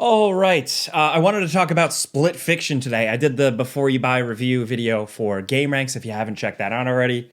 All right. I wanted to talk about Split Fiction today. I did the Before You Buy review video for Game Ranks. If you haven't checked that out already,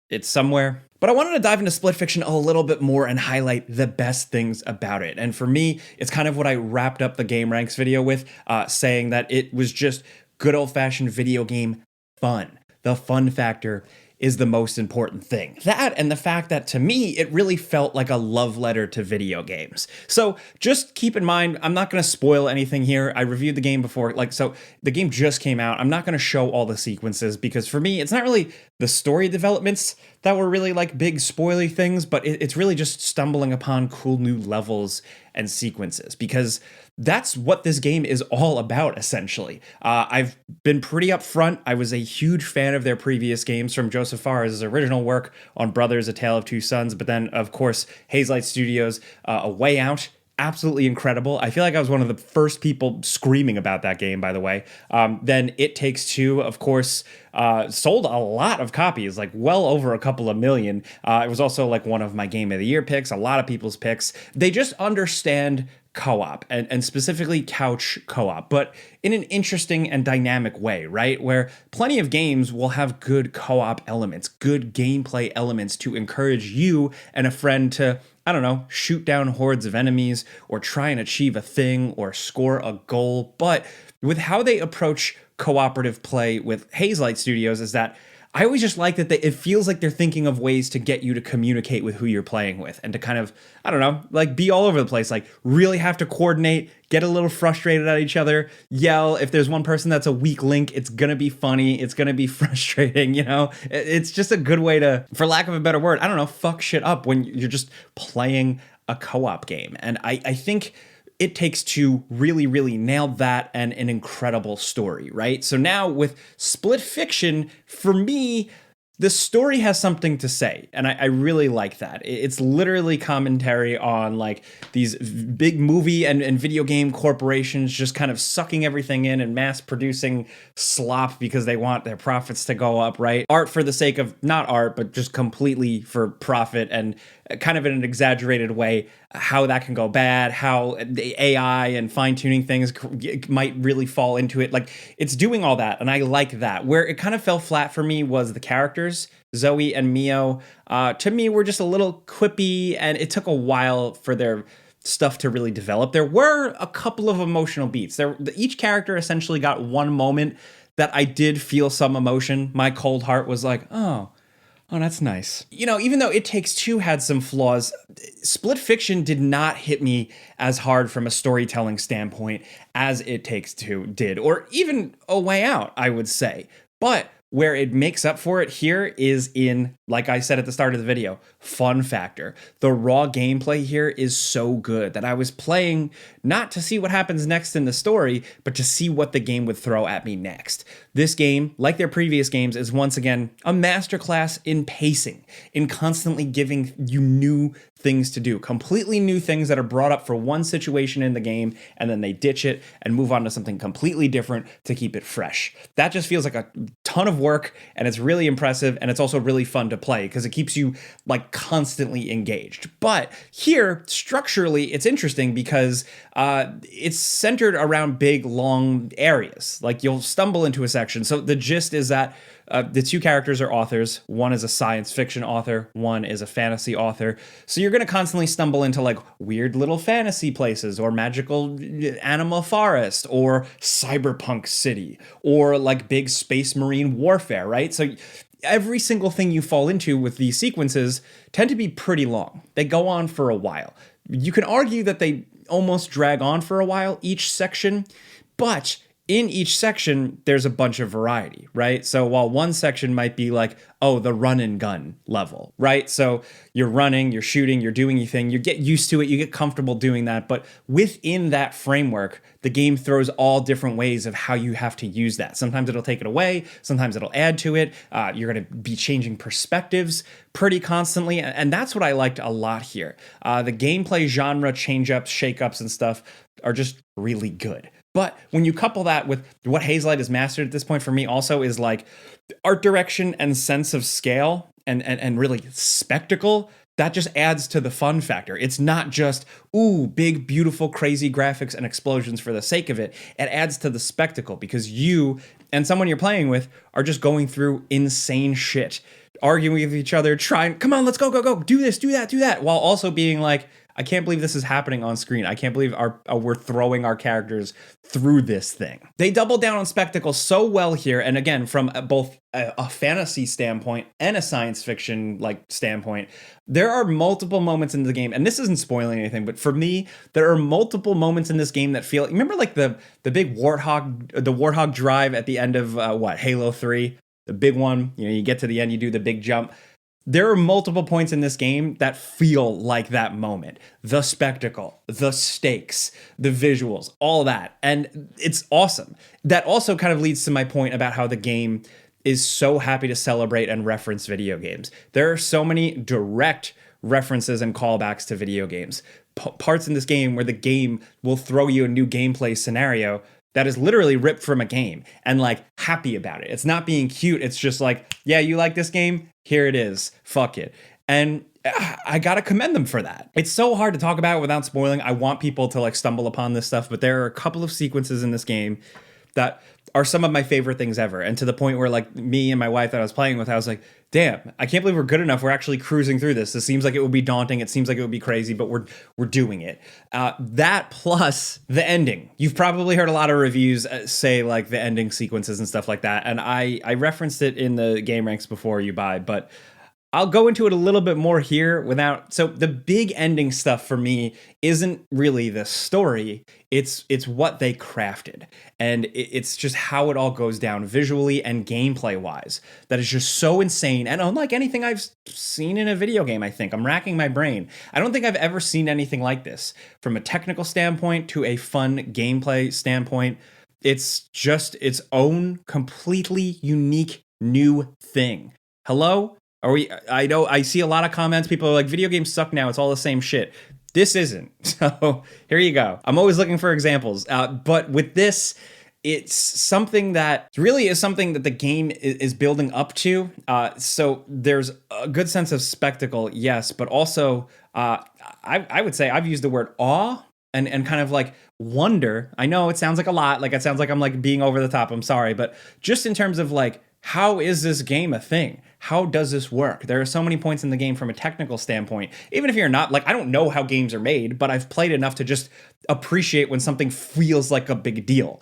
it's somewhere. But I wanted to dive into Split Fiction a little bit more and highlight the best things about it. And for me, it's kind of what I wrapped up the Game Ranks video with, saying that it was just good old-fashioned video game fun. The fun factor is the most important thing. That and the fact that to me, it really felt like a love letter to video games. So just keep in mind, I'm not gonna spoil anything here. I reviewed the game before, so the game just came out. I'm not gonna show all the sequences because for me, it's not really the story developments that were really like big spoily things, but it's really just stumbling upon cool new levels and sequences because that's what this game is all about, essentially. I've been pretty upfront. I was a huge fan of their previous games, from Joseph Fares' original work on Brothers: A Tale of Two Sons, but then, of course, Hazelight Studios' A Way Out. Absolutely incredible. I feel like I was one of the first people screaming about that game, by the way. Then It Takes Two, of course, sold a lot of copies, like well over a couple of million. It was also like one of my Game of the Year picks, a lot of people's picks. They just understand co-op and specifically couch co-op, but in an interesting and dynamic way, right? Where plenty of games will have good co-op elements, good gameplay elements to encourage you and a friend to, I don't know, shoot down hordes of enemies or try and achieve a thing or score a goal. But with how they approach cooperative play with Hazelight Studios is that I always just like that it feels like they're thinking of ways to get you to communicate with who you're playing with and to kind of, I don't know, like be all over the place, like really have to coordinate, get a little frustrated at each other, yell. If there's one person that's a weak link, it's gonna be funny, it's gonna be frustrating, you know? It's just a good way to, for lack of a better word, I don't know, fuck shit up when you're just playing a co-op game. And I think It Takes Two really, really nailed that and an incredible story, right? So now with Split Fiction, for me, the story has something to say, and I really like that. It's literally commentary on like these big movie and video game corporations just kind of sucking everything in and mass producing slop because they want their profits to go up, right? Art for the sake of not art, but just completely for profit, and kind of in an exaggerated way, how that can go bad, how the AI and fine-tuning things might really fall into it. Like, it's doing all that, and I like that. Where it kind of fell flat for me was the characters. Zoe and Mio, to me, were just a little quippy, and it took a while for their stuff to really develop. There were a couple of emotional beats. Each character essentially got one moment that I did feel some emotion. My cold heart was like, oh, that's nice. You know, even though It Takes Two had some flaws, Split Fiction did not hit me as hard from a storytelling standpoint as It Takes Two did, or even A Way Out, I would say. But where it makes up for it here is in, like I said at the start of the video, fun factor. The raw gameplay here is so good that I was playing not to see what happens next in the story, but to see what the game would throw at me next. This game, like their previous games, is once again a masterclass in pacing, in constantly giving you new things to do, completely new things that are brought up for one situation in the game, and then they ditch it and move on to something completely different to keep it fresh. That just feels like a ton of work, and it's really impressive, and it's also really fun to play because it keeps you like constantly engaged. But here, structurally, it's interesting because it's centered around big, long areas. Like, you'll stumble into a section. So the gist is that the two characters are authors. One is a science fiction author, one is a fantasy author. So you're going to constantly stumble into like weird little fantasy places, or magical animal forest, or cyberpunk city, or like big space marine warfare, right? So every single thing you fall into with these sequences tend to be pretty long. They go on for a while. You can argue that they almost drag on for a while, each section, but in each section, there's a bunch of variety, right? So while one section might be like, oh, the run and gun level, right? So you're running, you're shooting, you're doing your thing, you get used to it, you get comfortable doing that. But within that framework, the game throws all different ways of how you have to use that. Sometimes it'll take it away, sometimes it'll add to it. You're going to be changing perspectives pretty constantly. And that's what I liked a lot here. The gameplay genre change-ups, shake-ups, and stuff are just really good. But when you couple that with what Hazelight has mastered at this point for me also is like art direction and sense of scale and really spectacle that just adds to the fun factor. It's not just, ooh, big, beautiful, crazy graphics and explosions for the sake of it. It adds to the spectacle because you and someone you're playing with are just going through insane shit, arguing with each other, trying, come on, let's go, go, go, do this, do that, while also being like, I can't believe this is happening on screen. I can't believe we're throwing our characters through this thing. They double down on spectacle so well here, and again, from both a fantasy standpoint and a science fiction like standpoint, there are multiple moments in the game, and this isn't spoiling anything, but for me, there are multiple moments in this game that feel. Remember, like the big warthog drive at the end of Halo 3, the big one. You know, you get to the end, you do the big jump. There are multiple points in this game that feel like that moment. The spectacle, the stakes, the visuals, all that. And it's awesome. That also kind of leads to my point about how the game is so happy to celebrate and reference video games. There are so many direct references and callbacks to video games. Parts in this game where the game will throw you a new gameplay scenario that is literally ripped from a game and like happy about it. It's not being cute. It's just like, yeah, you like this game? Here it is. Fuck it. And I gotta commend them for that. It's so hard to talk about it without spoiling. I want people to like stumble upon this stuff, but there are a couple of sequences in this game that are some of my favorite things ever. And to the point where like me and my wife that I was playing with, I was like, damn, I can't believe we're good enough. We're actually cruising through this. This seems like it would be daunting. It seems like it would be crazy, but we're doing it. That plus the ending. You've probably heard a lot of reviews say like the ending sequences and stuff like that. And I referenced it in the game ranks before you buy, but I'll go into it a little bit more here without. So the big ending stuff for me isn't really the story. It's what they crafted. And it's just how it all goes down visually and gameplay wise. That is just so insane. And unlike anything I've seen in a video game, I think. I'm racking my brain. I don't think I've ever seen anything like this. From a technical standpoint to a fun gameplay standpoint, it's just its own completely unique new thing. Hello? I know I see a lot of comments. People are like, video games suck now. It's all the same shit. This isn't. So here you go. I'm always looking for examples. But with this, it's something that really is something that the game is building up to. So there's a good sense of spectacle, yes, but also I would say I've used the word awe and kind of like wonder. I know it sounds like a lot. Like it sounds like I'm like being over the top. I'm sorry. But just in terms of like, how is this game a thing? How does this work? There are so many points in the game from a technical standpoint. Even if you're not, like, I don't know how games are made, but I've played enough to just appreciate when something feels like a big deal.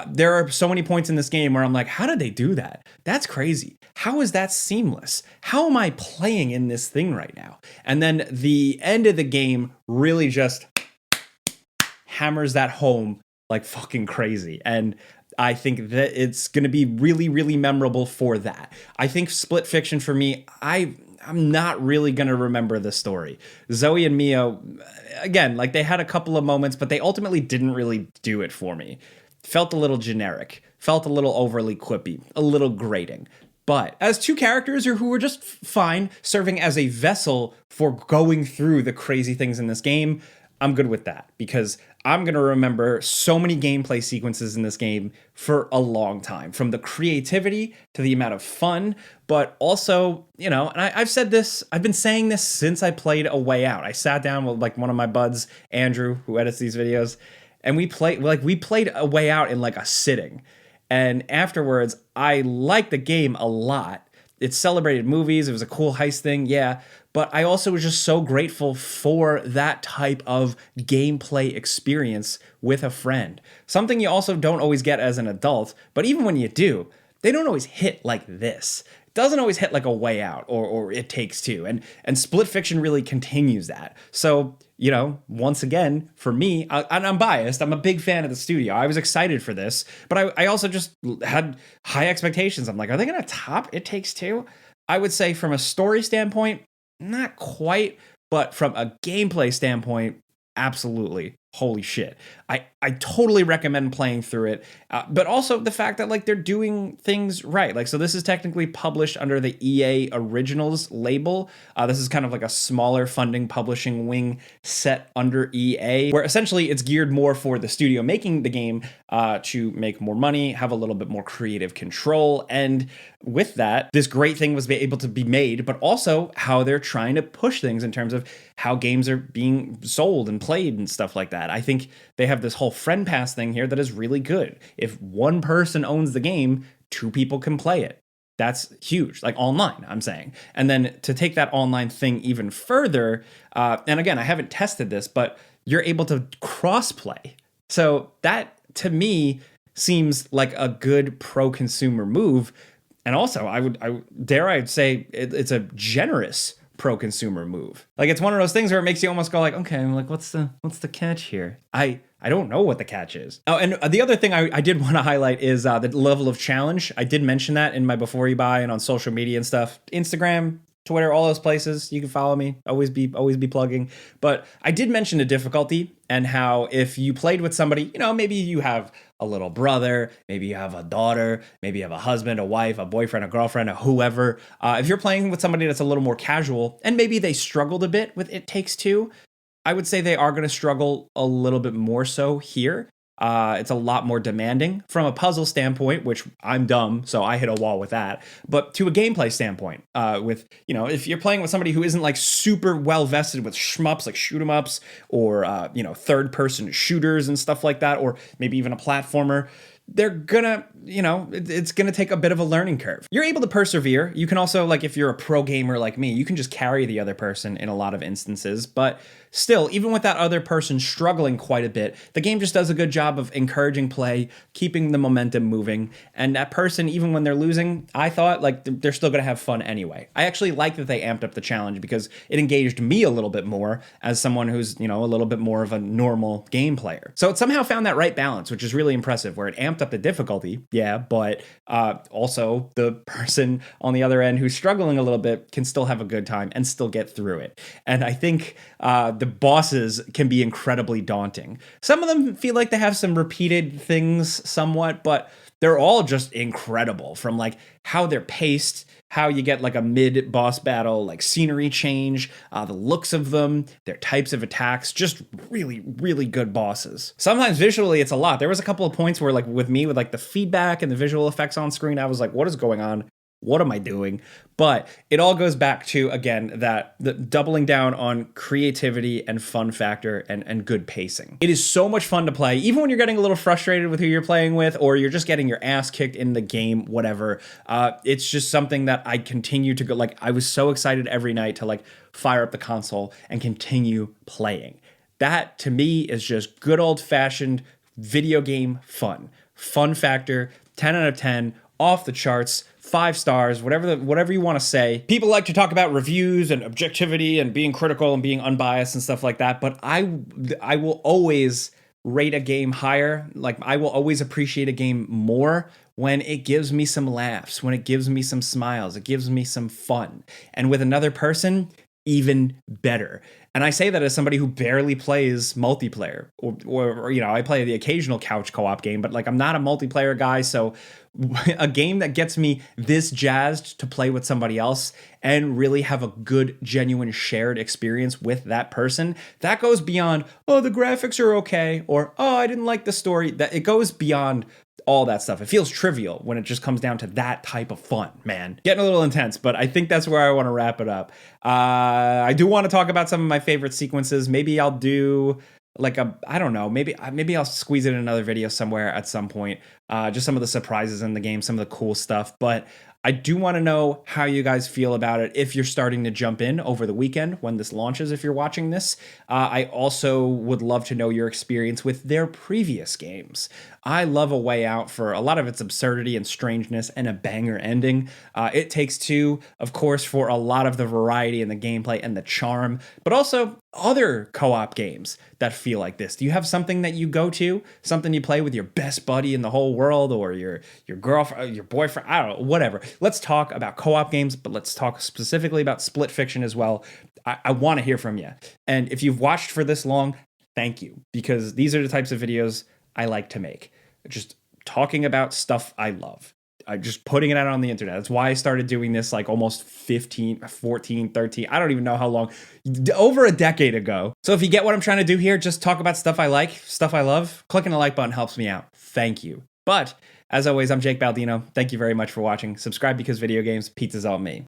There are so many points in this game where I'm like, how did they do that? That's crazy. How is that seamless? How am I playing in this thing right now? And then the end of the game really just hammers that home like fucking crazy. And I think that it's going to be really, really memorable for that. I think Split Fiction for me, I'm not really going to remember the story. Zoe and Mia, again, like they had a couple of moments, but they ultimately didn't really do it for me. Felt a little generic, felt a little overly quippy, a little grating. But as two characters who were just fine, serving as a vessel for going through the crazy things in this game, I'm good with that because I'm going to remember so many gameplay sequences in this game for a long time, from the creativity to the amount of fun, but also, you know, and I've said this, I've been saying this since I played A Way Out. I sat down with like one of my buds, Andrew, who edits these videos, and we played A Way Out in like a sitting. And afterwards, I liked the game a lot. It celebrated movies. It was a cool heist thing. Yeah. But I also was just so grateful for that type of gameplay experience with a friend. Something you also don't always get as an adult, but even when you do, they don't always hit like this. It doesn't always hit like A Way Out or It Takes Two. And Split Fiction really continues that. So, you know, once again, for me, and I'm biased, I'm a big fan of the studio. I was excited for this, but I also just had high expectations. I'm like, are they going to top It Takes Two? I would say from a story standpoint, not quite, but from a gameplay standpoint, absolutely. holy shit. I totally recommend playing through it, but also the fact that like they're doing things right. Like, so this is technically published under the EA Originals label. This is kind of like a smaller funding publishing wing set under EA, where essentially it's geared more for the studio making the game to make more money, have a little bit more creative control, and with that, this great thing was able to be made, but also how they're trying to push things in terms of how games are being sold and played and stuff like that. I think they have this whole friend pass thing here that is really good. If one person owns the game, two people can play it. That's huge, like online, I'm saying. And then to take that online thing even further, and again, I haven't tested this, but you're able to cross-play. So that, to me, seems like a good pro-consumer move. And also, I'd say it's a generous pro-consumer move. Like, it's one of those things where it makes you almost go like, okay, like, what's the catch here? I don't know what the catch is. Oh, and the other thing I did want to highlight is the level of challenge. I did mention that in my Before You Buy and on social media and stuff. Instagram, Twitter, all those places. You can follow me. Always be plugging. But I did mention the difficulty and how if you played with somebody, maybe you have a little brother, maybe you have a daughter, maybe you have a husband, a wife, a boyfriend, a girlfriend, a whoever. If you're playing with somebody that's a little more casual and maybe they struggled a bit with It Takes Two, I would say they are going to struggle a little bit more so here. It's a lot more demanding from a puzzle standpoint, which I'm dumb, so I hit a wall with that. But to a gameplay standpoint, with, if you're playing with somebody who isn't like super well vested with shmups, like shoot 'em ups or, third person shooters and stuff like that, or maybe even a platformer, they're gonna, it's gonna take a bit of a learning curve. You're able to persevere. You can also, like, if you're a pro gamer like me, you can just carry the other person in a lot of instances. But still, even with that other person struggling quite a bit, the game just does a good job of encouraging play, keeping the momentum moving. And that person, even when they're losing, I thought, like, they're still gonna have fun anyway. I actually like that they amped up the challenge because it engaged me a little bit more as someone who's, a little bit more of a normal game player. So it somehow found that right balance, which is really impressive, where it amped up the difficulty, yeah, but also the person on the other end who's struggling a little bit can still have a good time and still get through it. And I think the bosses can be incredibly daunting. Some of them feel like they have some repeated things somewhat, but they're all just incredible, from like how they're paced, how you get like a mid boss battle, like scenery change, the looks of them, their types of attacks, just really, really good bosses. Sometimes visually it's a lot. There was a couple of points where, like, with me, with like the feedback and the visual effects on screen, I was like, what is going on? What am I doing? But it all goes back to, again, the doubling down on creativity and fun factor and good pacing. It is so much fun to play, even when you're getting a little frustrated with who you're playing with, or you're just getting your ass kicked in the game, whatever. It's just something that I continue to go, like, I was so excited every night to, like, fire up the console and continue playing. That, to me, is just good old-fashioned video game fun. Fun factor, 10 out of 10, off the charts, 5 stars, whatever you want to say. People like to talk about reviews and objectivity and being critical and being unbiased and stuff like that, but I will always rate a game higher. Like, I will always appreciate a game more when it gives me some laughs, when it gives me some smiles, it gives me some fun. And with another person, even better. And I say that as somebody who barely plays multiplayer, or I play the occasional couch co-op game, but like, I'm not a multiplayer guy. So a game that gets me this jazzed to play with somebody else and really have a good, genuine shared experience with that person, that goes beyond, oh, the graphics are okay, or, oh, I didn't like the story. That it goes beyond all that stuff. It feels trivial when it just comes down to that type of fun, man. Getting a little intense, but I think that's where I want to wrap it up. I do want to talk about some of my favorite sequences. Maybe I'll do like I don't know, maybe I'll squeeze it in another video somewhere at some point. Just some of the surprises in the game, some of the cool stuff. But I do want to know how you guys feel about it if you're starting to jump in over the weekend when this launches, if you're watching this. I also would love to know your experience with their previous games. I love A Way Out for a lot of its absurdity and strangeness and a banger ending. It Takes Two, of course, for a lot of the variety and the gameplay and the charm, but also other co-op games that feel like this. Do you have something that you go to, something you play with your best buddy in the whole world, or your girlfriend, your boyfriend, I don't know, whatever. Let's talk about co-op games, but let's talk specifically about Split Fiction as well. I want to hear from you. And if you've watched for this long, thank you, because these are the types of videos I like to make. Just talking about stuff I love. I just putting it out on the internet. That's why I started doing this like almost 15, 14, 13. I don't even know how long, over a decade ago. So if you get what I'm trying to do here, just talk about stuff I like, stuff I love. Clicking the like button helps me out. Thank you. But as always, I'm Jake Baldino. Thank you very much for watching. Subscribe because video games, pizza's on me.